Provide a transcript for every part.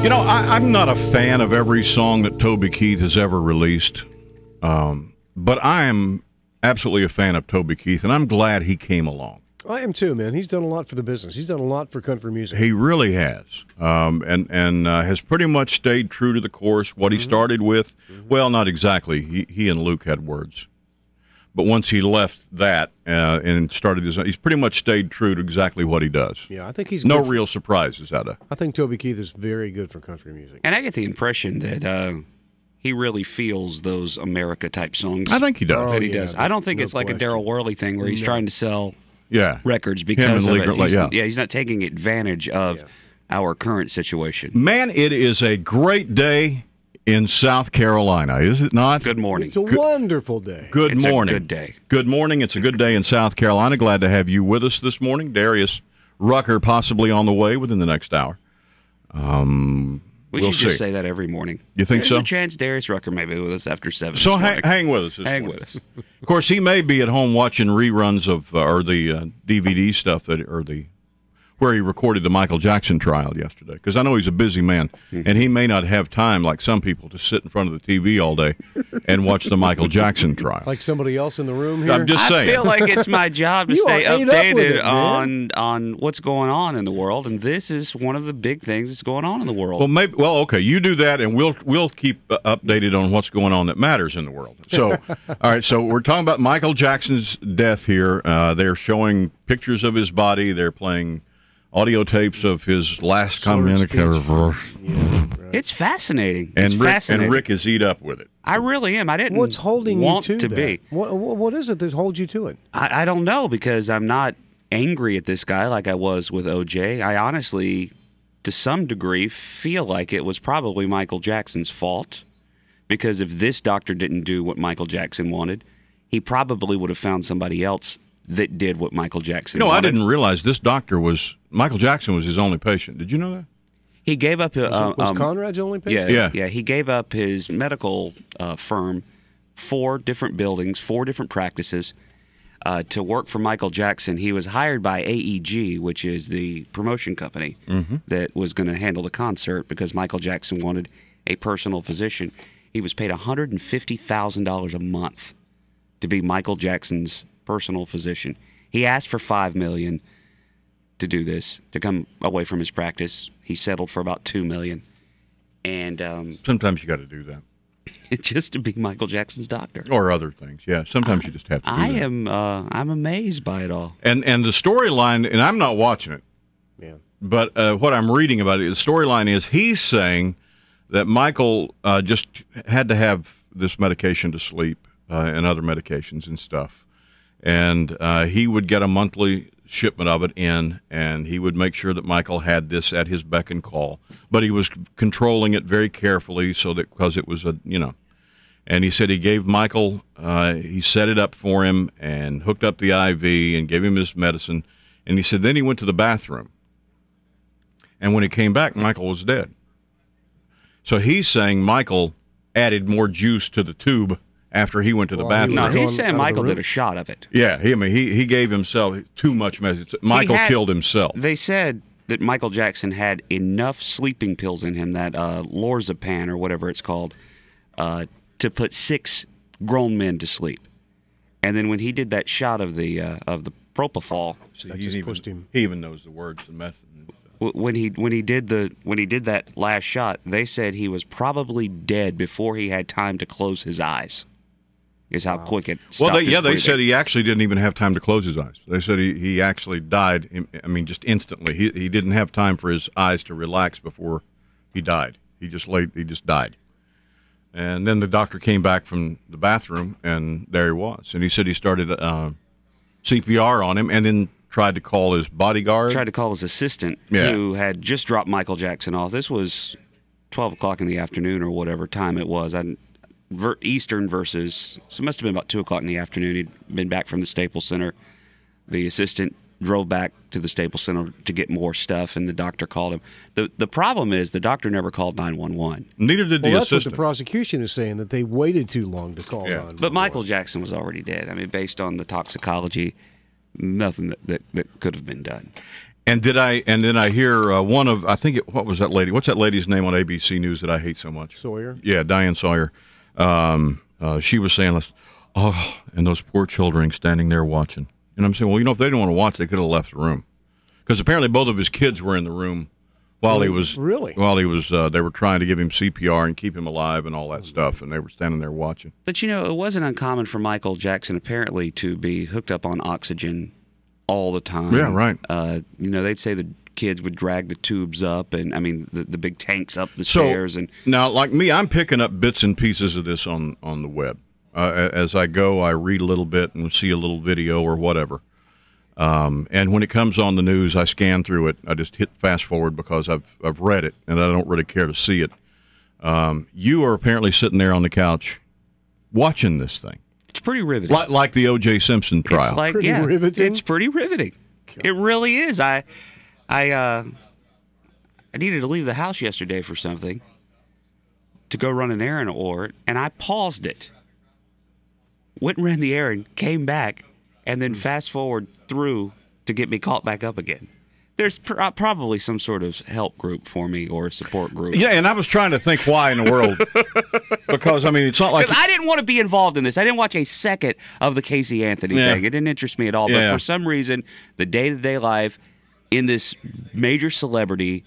You know, I'm not a fan of every song that Toby Keith has ever released, but I am absolutely a fan of Toby Keith, and I'm glad he came along. I am too, man. He's done a lot for the business. He's done a lot for country music. He really has, and has pretty much stayed true to the course. What he started with, well, not exactly. He and Luke had words, but once he left that and started his, he's pretty much stayed true to exactly what he does. Yeah, I think he's no good real surprises out of. I think Toby Keith is very good for country music, and I get the impression that he really feels those America-type songs. I think he does. That he does. I don't think it's like a Daryl Worley thing where he's trying to sell records because of it. He's not taking advantage of our current situation. Man, it is a great day in South Carolina, is it not? Good morning. It's a wonderful day. Good morning. It's a good day. Good morning. It's a good day in South Carolina. Glad to have you with us this morning. Darius Rucker possibly on the way within the next hour. We should just say that every morning. You think so? There's a chance Darius Rucker may be with us after 7. So hang with us. Hang with us. Of course, he may be at home watching reruns of or the DVD stuff where he recorded the Michael Jackson trial yesterday. Because I know he's a busy man, and he may not have time, like some people, to sit in front of the TV all day and watch the Michael Jackson trial. Like somebody else in the room here? I'm just saying. I feel like it's my job to stay updated on what's going on in the world, and this is one of the big things that's going on in the world. Well, okay, you do that, and we'll keep updated on what's going on that matters in the world. So, all right, so we're talking about Michael Jackson's death here. They're showing pictures of his body. They're playing audio tapes of his last communicative verse. It's fascinating. And Rick is eat up with it. I really am. I didn't What's holding want you to that? be. What is it that holds you to it? I don't know, because I'm not angry at this guy like I was with OJ. I honestly, to some degree, feel like it was probably Michael Jackson's fault, because if this doctor didn't do what Michael Jackson wanted, he probably would have found somebody else that did what Michael Jackson wanted. I didn't realize this doctor Michael Jackson was his only patient. Did you know that? He gave up. Was Conrad's only patient? Yeah. He gave up his medical firm, 4 different buildings, 4 different practices, to work for Michael Jackson. He was hired by AEG, which is the promotion company that was going to handle the concert, because Michael Jackson wanted a personal physician. He was paid $150,000 a month to be Michael Jackson's personal physician. He asked for $5 million to do this, to come away from his practice. He settled for about $2 million. And sometimes you got to do that. Just to be Michael Jackson's doctor. Or other things, yeah. Sometimes you just have to do that. I'm amazed by it all. And the storyline, and I'm not watching it, but what I'm reading about it, the storyline is he's saying that Michael just had to have this medication to sleep and other medications and stuff. And he would get a monthly shipment of it in, and he would make sure that Michael had this at his beck and call. But he was controlling it very carefully, so that because it was And he said he gave Michael, he set it up for him and hooked up the IV and gave him his medicine. And he said then he went to the bathroom, and when he came back, Michael was dead. So he's saying Michael added more juice to the tube after he went to the bathroom. No, he's saying Michael did a shot of it. Yeah, he gave himself too much medicine. Michael killed himself. They said that Michael Jackson had enough sleeping pills in him, that Lorazepam or whatever it's called, to put 6 grown men to sleep. And then when he did that shot of the propofol, he even knows the words to mess. When he did that last shot, they said he was probably dead before he had time to close his eyes. Is how quick it stopped. Well, they said he actually didn't even have time to close his eyes. They said he actually died. I mean, just instantly. He didn't have time for his eyes to relax before he died. He just died. And then the doctor came back from the bathroom, and there he was. And he said he started CPR on him, and then tried to call his bodyguard. Tried to call his assistant, who had just dropped Michael Jackson off. This was 12 o'clock in the afternoon or whatever time it was. Eastern versus, so it must have been about 2 o'clock in the afternoon. He'd been back from the Staples Center. The assistant drove back to the Staples Center to get more stuff, and the doctor called him. The problem is the doctor never called 911. Neither did the assistant. That's what the prosecution is saying, that they waited too long to call 911. But Michael Jackson was already dead. I mean, based on the toxicology, nothing that could have been done. And then I hear one of, I think what was that lady? What's that lady's name on ABC News that I hate so much? Sawyer. Yeah, Diane Sawyer. She was saying, "Oh, and those poor children standing there watching." And I'm saying, well, if they didn't want to watch, they could have left the room, because apparently both of his kids were in the room while he was they were trying to give him CPR and keep him alive and all that stuff, and they were standing there watching. But it wasn't uncommon for Michael Jackson apparently to be hooked up on oxygen all the time. Yeah, right. They'd say the kids would drag the tubes up, and the big tanks up the stairs. And now, like me, I'm picking up bits and pieces of this on the web. As I go, I read a little bit and see a little video or whatever. And when it comes on the news, I scan through it. I just hit fast forward because I've read it and I don't really care to see it. You are apparently sitting there on the couch watching this thing. It's pretty riveting, like the O.J. Simpson trial. It's riveting. It's pretty riveting. God. It really is. I needed to leave the house yesterday for something, to go run an errand and I paused it. Went and ran the errand, came back, and then fast forward through to get me caught back up again. There's probably some sort of help group for me or a support group. Yeah, and I was trying to think why in the world. Because, it's not like... I didn't want to be involved in this. I didn't watch a second of the Casey Anthony thing. It didn't interest me at all. But for some reason, the day-to-day life in this major celebrity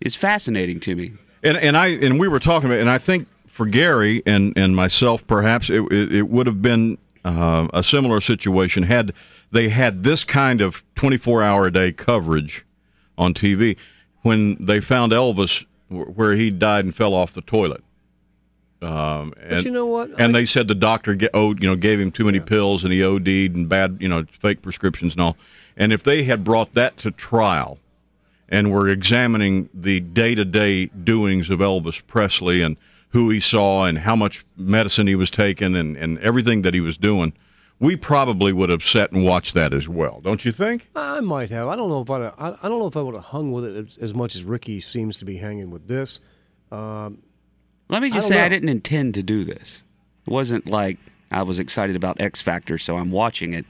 is fascinating to me. And we were talking about, and I think for Gary and myself, perhaps it would have been a similar situation had they had this kind of 24-hour-a-day coverage on TV when they found Elvis where he died and fell off the toilet. But you know what? And they said the doctor gave him too many pills and he OD'd and bad, fake prescriptions and all. And if they had brought that to trial and were examining the day-to-day doings of Elvis Presley and who he saw and how much medicine he was taking and everything that he was doing, we probably would have sat and watched that as well. Don't you think? I might have. I don't know if I would have hung with it as much as Ricky seems to be hanging with this. Let me just say, I didn't intend to do this. It wasn't like I was excited about X Factor, so I'm watching it.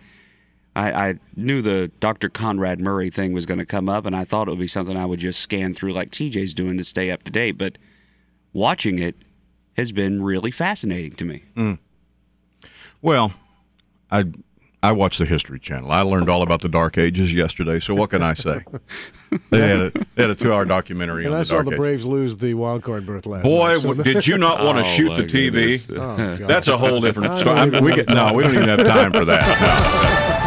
I knew the Dr. Conrad Murray thing was going to come up, and I thought it would be something I would just scan through like TJ's doing to stay up to date. But watching it has been really fascinating to me. Well, I watched the History Channel. I learned all about the Dark Ages yesterday, so what can I say? They had a 2-hour documentary on the Dark Ages. And I saw the Braves lose the wild card berth last night. Boy, so did you not want to shoot the TV? Oh, That's a whole different story. We don't even have time for that. No.